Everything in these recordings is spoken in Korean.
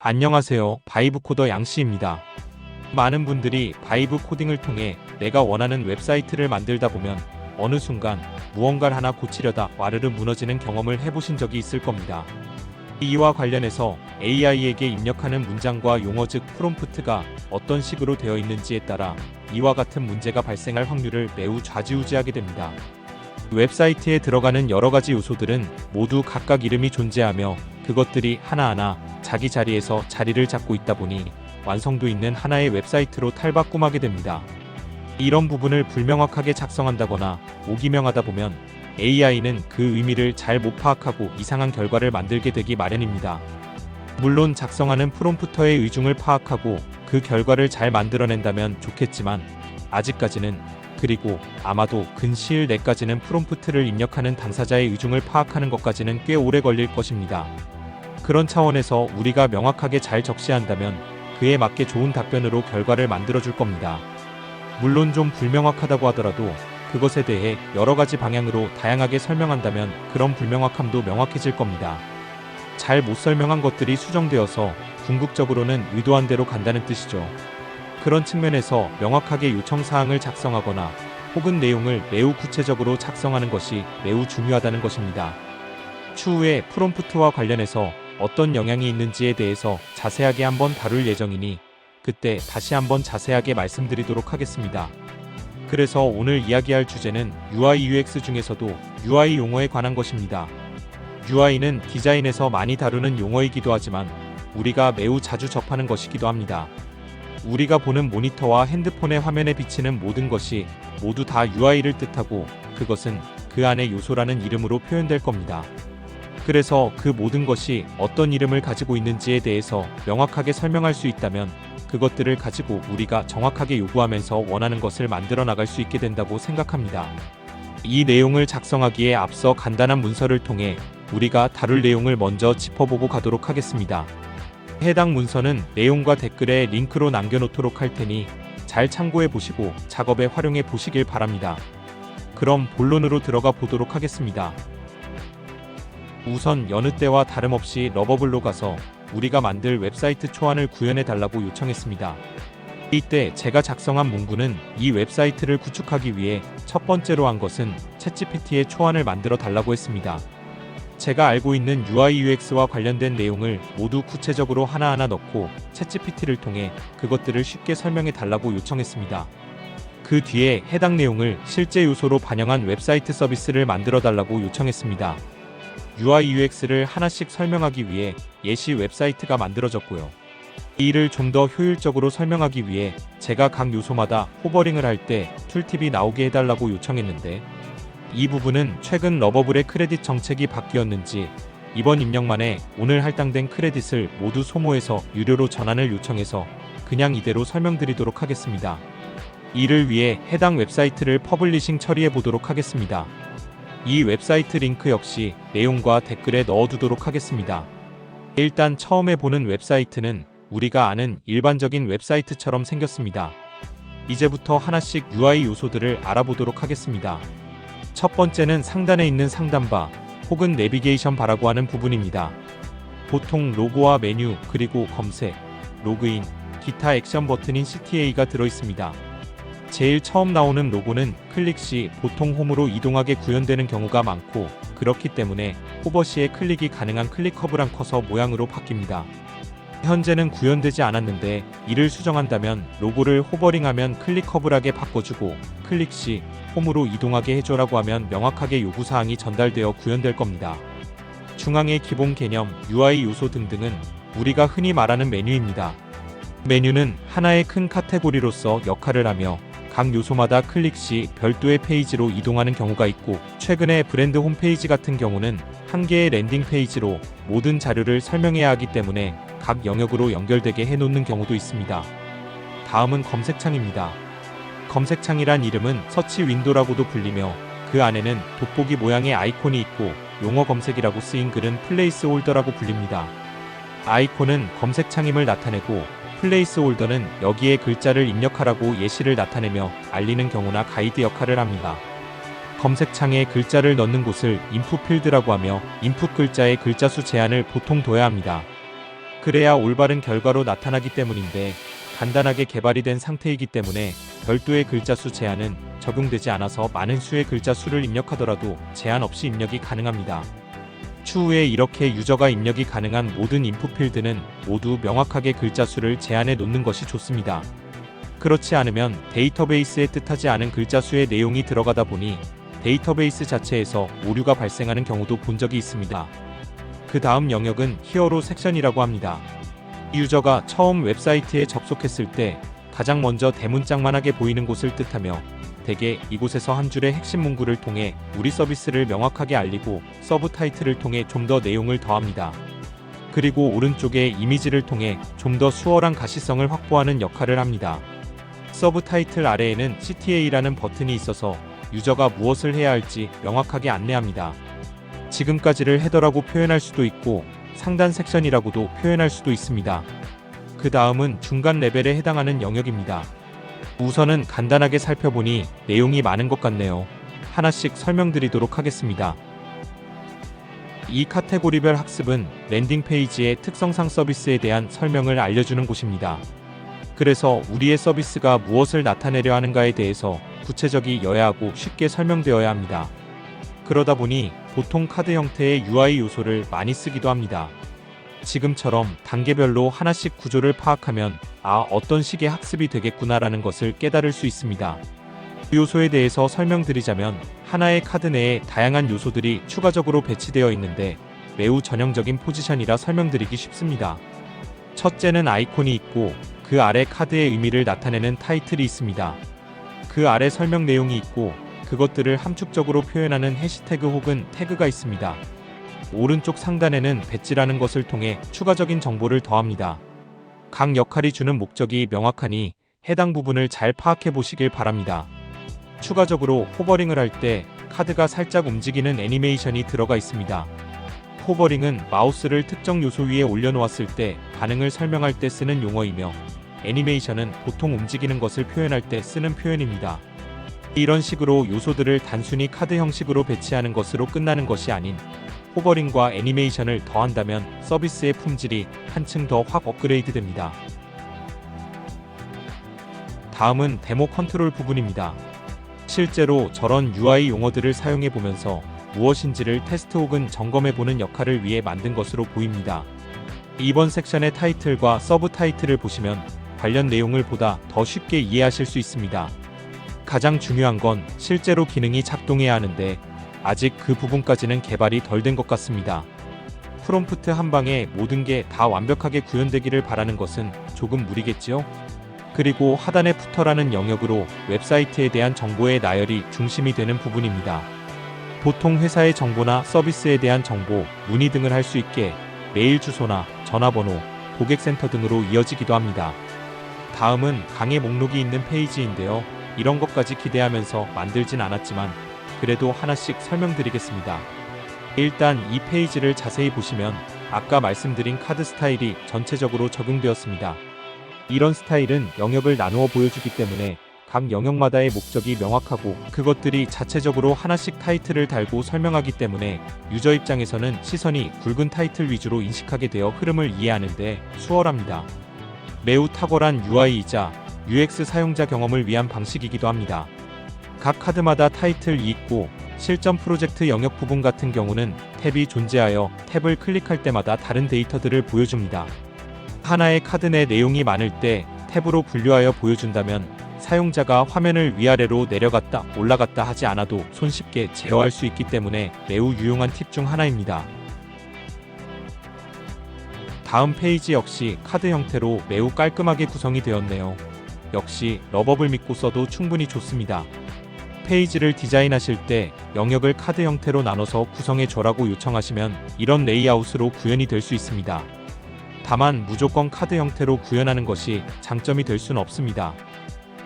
안녕하세요. 바이브 코더 양씨입니다. 많은 분들이 바이브 코딩을 통해 내가 원하는 웹사이트를 만들다 보면 어느 순간 무언가를 하나 고치려다 와르르 무너지는 경험을 해보신 적이 있을 겁니다. 이와 관련해서 AI에게 입력하는 문장과 용어 즉 프롬프트가 어떤 식으로 되어 있는지에 따라 이와 같은 문제가 발생할 확률을 매우 좌지우지하게 됩니다. 웹사이트에 들어가는 여러가지 요소들은 모두 각각 이름이 존재하며 그것들이 하나하나 자기 자리에서 자리를 잡고 있다 보니 완성도 있는 하나의 웹사이트로 탈바꿈하게 됩니다. 이런 부분을 불명확하게 작성한다거나 오기명하다 보면 AI는 그 의미를 잘 못 파악하고 이상한 결과를 만들게 되기 마련입니다. 물론 작성하는 프롬프터의 의중을 파악하고 그 결과를 잘 만들어낸다면 좋겠지만 아직까지는 그리고 아마도 근시일 내까지는 프롬프트를 입력하는 당사자의 의중을 파악하는 것까지는 꽤 오래 걸릴 것입니다. 그런 차원에서 우리가 명확하게 잘 적시한다면 그에 맞게 좋은 답변으로 결과를 만들어줄 겁니다. 물론 좀 불명확하다고 하더라도 그것에 대해 여러가지 방향으로 다양하게 설명한다면 그런 불명확함도 명확해질 겁니다. 잘 못 설명한 것들이 수정되어서 궁극적으로는 의도한 대로 간다는 뜻이죠. 그런 측면에서 명확하게 요청사항을 작성하거나 혹은 내용을 매우 구체적으로 작성하는 것이 매우 중요하다는 것입니다. 추후에 프롬프트와 관련해서 어떤 영향이 있는지에 대해서 자세하게 한번 다룰 예정이니 그때 다시 한번 자세하게 말씀드리도록 하겠습니다. 그래서 오늘 이야기할 주제는 UI UX 중에서도 UI 용어에 관한 것입니다. UI는 디자인에서 많이 다루는 용어이기도 하지만 우리가 매우 자주 접하는 것이기도 합니다. 우리가 보는 모니터와 핸드폰의 화면에 비치는 모든 것이 모두 다 UI를 뜻하고 그것은 그 안의 요소라는 이름으로 표현될 겁니다. 그래서 그 모든 것이 어떤 이름을 가지고 있는지에 대해서 명확하게 설명할 수 있다면 그것들을 가지고 우리가 정확하게 요구하면서 원하는 것을 만들어 나갈 수 있게 된다고 생각합니다. 이 내용을 작성하기에 앞서 간단한 문서를 통해 우리가 다룰 내용을 먼저 짚어보고 가도록 하겠습니다. 해당 문서는 내용과 댓글에 링크로 남겨놓도록 할 테니 잘 참고해 보시고 작업에 활용해 보시길 바랍니다. 그럼 본론으로 들어가 보도록 하겠습니다. 우선 여느 때와 다름없이 러버블로 가서 우리가 만들 웹사이트 초안을 구현해 달라고 요청했습니다. 이때 제가 작성한 문구는 이 웹사이트를 구축하기 위해 첫 번째로 한 것은 챗GPT의 초안을 만들어 달라고 했습니다. 제가 알고 있는 UI UX와 관련된 내용을 모두 구체적으로 하나하나 넣고 챗GPT를 통해 그것들을 쉽게 설명해 달라고 요청했습니다. 그 뒤에 해당 내용을 실제 요소로 반영한 웹사이트 서비스를 만들어 달라고 요청했습니다. UI UX를 하나씩 설명하기 위해 예시 웹사이트가 만들어졌고요. 이 일을 좀 더 효율적으로 설명하기 위해 제가 각 요소마다 호버링을 할 때 툴팁이 나오게 해달라고 요청했는데 이 부분은 최근 러버블의 크레딧 정책이 바뀌었는지 이번 입력만에 오늘 할당된 크레딧을 모두 소모해서 유료로 전환을 요청해서 그냥 이대로 설명드리도록 하겠습니다. 이를 위해 해당 웹사이트를 퍼블리싱 처리해 보도록 하겠습니다. 이 웹사이트 링크 역시 내용과 댓글에 넣어두도록 하겠습니다. 일단 처음에 보는 웹사이트는 우리가 아는 일반적인 웹사이트처럼 생겼습니다. 이제부터 하나씩 UI 요소들을 알아보도록 하겠습니다. 첫 번째는 상단에 있는 상단바 혹은 내비게이션 바라고 하는 부분입니다. 보통 로고와 메뉴 그리고 검색, 로그인, 기타 액션 버튼인 CTA가 들어있습니다. 제일 처음 나오는 로고는 클릭 시 보통 홈으로 이동하게 구현되는 경우가 많고 그렇기 때문에 호버 시에 클릭이 가능한 클릭허브랑 커서 모양으로 바뀝니다. 현재는 구현되지 않았는데 이를 수정한다면 로고를 호버링하면 클릭허브락에 바꿔주고 클릭 시 홈으로 이동하게 해줘라고 하면 명확하게 요구사항이 전달되어 구현될 겁니다. 중앙의 기본 개념, UI 요소 등등은 우리가 흔히 말하는 메뉴입니다. 메뉴는 하나의 큰 카테고리로서 역할을 하며 각 요소마다 클릭 시 별도의 페이지로 이동하는 경우가 있고 최근에 브랜드 홈페이지 같은 경우는 한 개의 랜딩 페이지로 모든 자료를 설명해야 하기 때문에 각 영역으로 연결되게 해놓는 경우도 있습니다. 다음은 검색창입니다. 검색창이란 이름은 서치 윈도라고도 불리며 그 안에는 돋보기 모양의 아이콘이 있고 용어 검색이라고 쓰인 글은 플레이스 홀더라고 불립니다. 아이콘은 검색창임을 나타내고 플레이스홀더는 여기에 글자를 입력하라고 예시를 나타내며 알리는 경우나 가이드 역할을 합니다. 검색창에 글자를 넣는 곳을 인풋 필드라고 하며 인풋 글자의 글자 수 제한을 보통 둬야 합니다. 그래야 올바른 결과로 나타나기 때문인데 간단하게 개발이 된 상태이기 때문에 별도의 글자 수 제한은 적용되지 않아서 많은 수의 글자 수를 입력하더라도 제한 없이 입력이 가능합니다. 추후에 이렇게 유저가 입력이 가능한 모든 인풋 필드는 모두 명확하게 글자 수를 제한해 놓는 것이 좋습니다. 그렇지 않으면 데이터베이스에 뜻하지 않은 글자 수의 내용이 들어가다 보니 데이터베이스 자체에서 오류가 발생하는 경우도 본 적이 있습니다. 그 다음 영역은 히어로 섹션이라고 합니다. 유저가 처음 웹사이트에 접속했을 때 가장 먼저 대문짝만하게 보이는 곳을 뜻하며 대개 이곳에서 한 줄의 핵심 문구를 통해 우리 서비스를 명확하게 알리고 서브 타이틀을 통해 좀 더 내용을 더합니다. 그리고 오른쪽에 이미지를 통해 좀 더 수월한 가시성을 확보하는 역할을 합니다. 서브 타이틀 아래에는 CTA라는 버튼이 있어서 유저가 무엇을 해야 할지 명확하게 안내합니다. 지금까지를 헤더라고 표현할 수도 있고 상단 섹션이라고도 표현할 수도 있습니다. 그 다음은 중간 레벨에 해당하는 영역입니다. 우선은 간단하게 살펴보니 내용이 많은 것 같네요. 하나씩 설명드리도록 하겠습니다. 이 카테고리별 학습은 랜딩 페이지의 특성상 서비스에 대한 설명을 알려주는 곳입니다. 그래서 우리의 서비스가 무엇을 나타내려 하는가에 대해서 구체적이어야 하고 쉽게 설명되어야 합니다. 그러다 보니 보통 카드 형태의 UI 요소를 많이 쓰기도 합니다. 지금처럼 단계별로 하나씩 구조를 파악하면 어떤 식의 학습이 되겠구나라는 것을 깨달을 수 있습니다. 그 요소에 대해서 설명드리자면 하나의 카드 내에 다양한 요소들이 추가적으로 배치되어 있는데 매우 전형적인 포지션이라 설명드리기 쉽습니다. 첫째는 아이콘이 있고 그 아래 카드의 의미를 나타내는 타이틀이 있습니다. 그 아래 설명 내용이 있고 그것들을 함축적으로 표현하는 해시태그 혹은 태그가 있습니다. 오른쪽 상단에는 배지라는 것을 통해 추가적인 정보를 더합니다. 각 역할이 주는 목적이 명확하니 해당 부분을 잘 파악해 보시길 바랍니다. 추가적으로 호버링을 할 때 카드가 살짝 움직이는 애니메이션이 들어가 있습니다. 호버링은 마우스를 특정 요소 위에 올려놓았을 때 반응을 설명할 때 쓰는 용어이며 애니메이션은 보통 움직이는 것을 표현할 때 쓰는 표현입니다. 이런 식으로 요소들을 단순히 카드 형식으로 배치하는 것으로 끝나는 것이 아닌 호버링과 애니메이션을 더한다면 서비스의 품질이 한층 더 확 업그레이드 됩니다. 다음은 데모 컨트롤 부분입니다. 실제로 저런 UI 용어들을 사용해 보면서 무엇인지를 테스트 혹은 점검해 보는 역할을 위해 만든 것으로 보입니다. 이번 섹션의 타이틀과 서브 타이틀을 보시면 관련 내용을 보다 더 쉽게 이해하실 수 있습니다. 가장 중요한 건 실제로 기능이 작동해야 하는데 아직 그 부분까지는 개발이 덜 된 것 같습니다. 프롬프트 한 방에 모든 게 다 완벽하게 구현되기를 바라는 것은 조금 무리겠지요? 그리고 하단의 푸터라는 영역으로 웹사이트에 대한 정보의 나열이 중심이 되는 부분입니다. 보통 회사의 정보나 서비스에 대한 정보, 문의 등을 할 수 있게 메일 주소나 전화번호, 고객센터 등으로 이어지기도 합니다. 다음은 강의 목록이 있는 페이지인데요. 이런 것까지 기대하면서 만들진 않았지만 그래도 하나씩 설명드리겠습니다. 일단 이 페이지를 자세히 보시면 아까 말씀드린 카드 스타일이 전체적으로 적용되었습니다. 이런 스타일은 영역을 나누어 보여주기 때문에 각 영역마다의 목적이 명확하고 그것들이 자체적으로 하나씩 타이틀을 달고 설명하기 때문에 유저 입장에서는 시선이 굵은 타이틀 위주로 인식하게 되어 흐름을 이해하는데 수월합니다. 매우 탁월한 UI이자 UX 사용자 경험을 위한 방식이기도 합니다. 각 카드마다 타이틀이 있고 실전 프로젝트 영역 부분 같은 경우는 탭이 존재하여 탭을 클릭할 때마다 다른 데이터들을 보여줍니다. 하나의 카드 내 내용이 많을 때 탭으로 분류하여 보여준다면 사용자가 화면을 위아래로 내려갔다 올라갔다 하지 않아도 손쉽게 제어할 수 있기 때문에 매우 유용한 팁 중 하나입니다. 다음 페이지 역시 카드 형태로 매우 깔끔하게 구성이 되었네요. 역시 러버블 믿고 써도 충분히 좋습니다. 페이지를 디자인하실 때 영역을 카드 형태로 나눠서 구성해 줘라고 요청하시면 이런 레이아웃으로 구현이 될 수 있습니다. 다만 무조건 카드 형태로 구현하는 것이 장점이 될 수는 없습니다.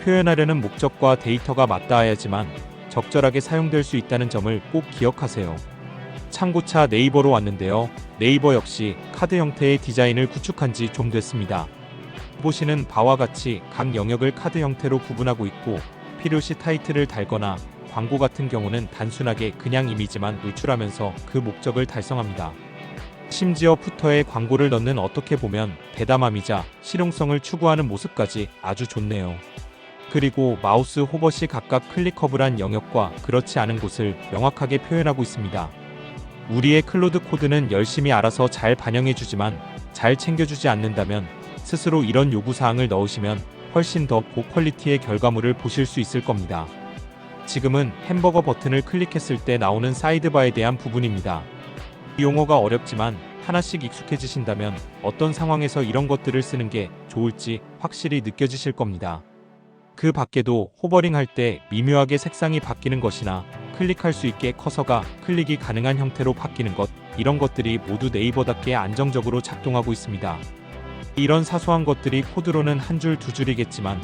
표현하려는 목적과 데이터가 맞닿아야지만 적절하게 사용될 수 있다는 점을 꼭 기억하세요. 참고차 네이버로 왔는데요. 네이버 역시 카드 형태의 디자인을 구축한 지 좀 됐습니다. 보시는 바와 같이 각 영역을 카드 형태로 구분하고 있고 필요시 타이틀을 달거나 광고 같은 경우는 단순하게 그냥 이미지만 노출하면서 그 목적을 달성합니다. 심지어 푸터에 광고를 넣는 어떻게 보면 대담함이자 실용성을 추구하는 모습까지 아주 좋네요. 그리고 마우스 호버시 각각 클릭커블한 영역과 그렇지 않은 곳을 명확하게 표현하고 있습니다. 우리의 클로드 코드는 열심히 알아서 잘 반영해주지만 잘 챙겨주지 않는다면 스스로 이런 요구사항을 넣으시면 훨씬 더 고퀄리티의 결과물을 보실 수 있을 겁니다. 지금은 햄버거 버튼을 클릭했을 때 나오는 사이드바에 대한 부분입니다. 이 용어가 어렵지만 하나씩 익숙해지신다면 어떤 상황에서 이런 것들을 쓰는 게 좋을지 확실히 느껴지실 겁니다. 그 밖에도 호버링 할 때 미묘하게 색상이 바뀌는 것이나 클릭할 수 있게 커서가 클릭이 가능한 형태로 바뀌는 것, 이런 것들이 모두 네이버답게 안정적으로 작동하고 있습니다. 이런 사소한 것들이 코드로는 한 줄 두 줄이겠지만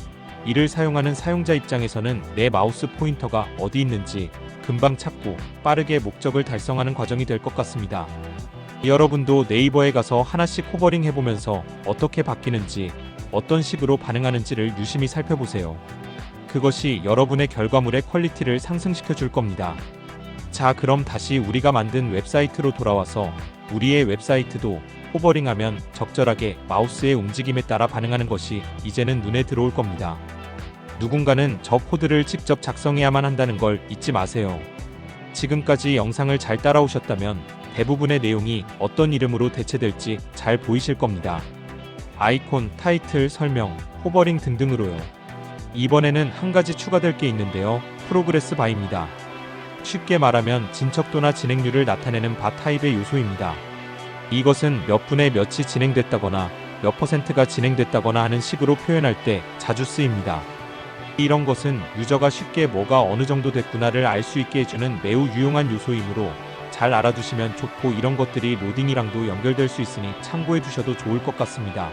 이를 사용하는 사용자 입장에서는 내 마우스 포인터가 어디 있는지 금방 찾고 빠르게 목적을 달성하는 과정이 될 것 같습니다. 여러분도 네이버에 가서 하나씩 호버링 해보면서 어떻게 바뀌는지, 어떤 식으로 반응하는지를 유심히 살펴보세요. 그것이 여러분의 결과물의 퀄리티를 상승시켜 줄 겁니다. 자, 그럼 다시 우리가 만든 웹사이트로 돌아와서 우리의 웹사이트도 호버링하면 적절하게 마우스의 움직임에 따라 반응하는 것이 이제는 눈에 들어올 겁니다. 누군가는 저 코드를 직접 작성해야만 한다는 걸 잊지 마세요. 지금까지 영상을 잘 따라오셨다면 대부분의 내용이 어떤 이름으로 대체될지 잘 보이실 겁니다. 아이콘, 타이틀, 설명, 호버링 등등으로요. 이번에는 한 가지 추가될 게 있는데요. 프로그레스 바입니다. 쉽게 말하면 진척도나 진행률을 나타내는 바 타입의 요소입니다. 이것은 몇 분의 몇이 진행됐다거나 몇 %가 진행됐다거나 하는 식으로 표현할 때 자주 쓰입니다. 이런 것은 유저가 쉽게 뭐가 어느 정도 됐구나를 알 수 있게 해주는 매우 유용한 요소이므로 잘 알아두시면 좋고, 이런 것들이 로딩이랑도 연결될 수 있으니 참고해 두셔도 좋을 것 같습니다.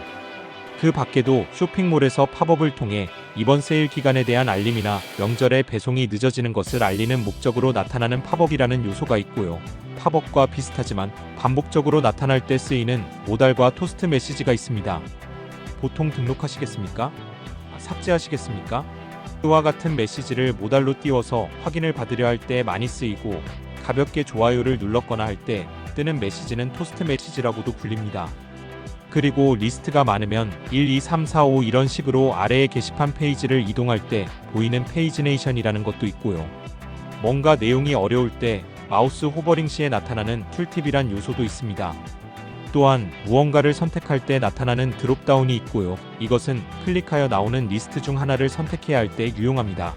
그 밖에도 쇼핑몰에서 팝업을 통해 이번 세일 기간에 대한 알림이나 명절에 배송이 늦어지는 것을 알리는 목적으로 나타나는 팝업이라는 요소가 있고요. 팝업과 비슷하지만 반복적으로 나타날 때 쓰이는 모달과 토스트 메시지가 있습니다. 보통 등록하시겠습니까? 삭제하시겠습니까? 그와 같은 메시지를 모달로 띄워서 확인을 받으려 할 때 많이 쓰이고, 가볍게 좋아요를 눌렀거나 할 때 뜨는 메시지는 토스트 메시지라고도 불립니다. 그리고 리스트가 많으면 1, 2, 3, 4, 5 이런 식으로 아래의 게시판 페이지를 이동할 때 보이는 페이지네이션이라는 것도 있고요. 뭔가 내용이 어려울 때 마우스 호버링 시에 나타나는 툴팁이란 요소도 있습니다. 또한 무언가를 선택할 때 나타나는 드롭다운이 있고요. 이것은 클릭하여 나오는 리스트 중 하나를 선택해야 할 때 유용합니다.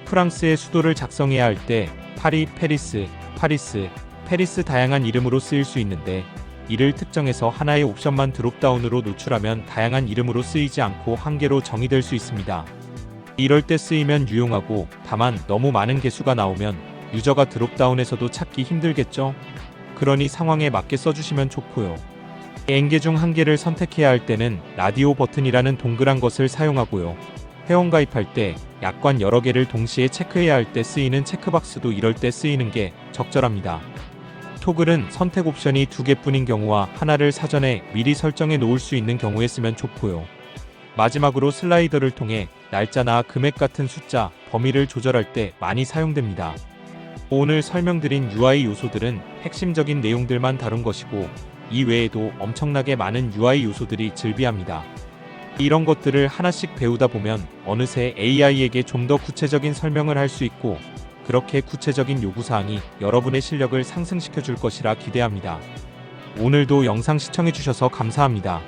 프랑스의 수도를 작성해야 할 때 파리, 페리스 다양한 이름으로 쓰일 수 있는데, 이를 특정해서 하나의 옵션만 드롭다운으로 노출하면 다양한 이름으로 쓰이지 않고 한 개로 정의될 수 있습니다. 이럴 때 쓰이면 유용하고, 다만 너무 많은 개수가 나오면 유저가 드롭다운에서도 찾기 힘들겠죠? 그러니 상황에 맞게 써주시면 좋고요. N개 중 한 개를 선택해야 할 때는 라디오 버튼이라는 동그란 것을 사용하고요. 회원가입할 때 약관 여러 개를 동시에 체크해야 할 때 쓰이는 체크박스도 이럴 때 쓰이는 게 적절합니다. 토글은 선택 옵션이 2개뿐인 경우와 하나를 사전에 미리 설정해 놓을 수 있는 경우에 쓰면 좋고요. 마지막으로 슬라이더를 통해 날짜나 금액 같은 숫자, 범위를 조절할 때 많이 사용됩니다. 오늘 설명드린 UI 요소들은 핵심적인 내용들만 다룬 것이고, 이 외에도 엄청나게 많은 UI 요소들이 즐비합니다. 이런 것들을 하나씩 배우다 보면 어느새 AI에게 좀 더 구체적인 설명을 할 수 있고, 그렇게 구체적인 요구사항이 여러분의 실력을 상승시켜 줄 것이라 기대합니다. 오늘도 영상 시청해 주셔서 감사합니다.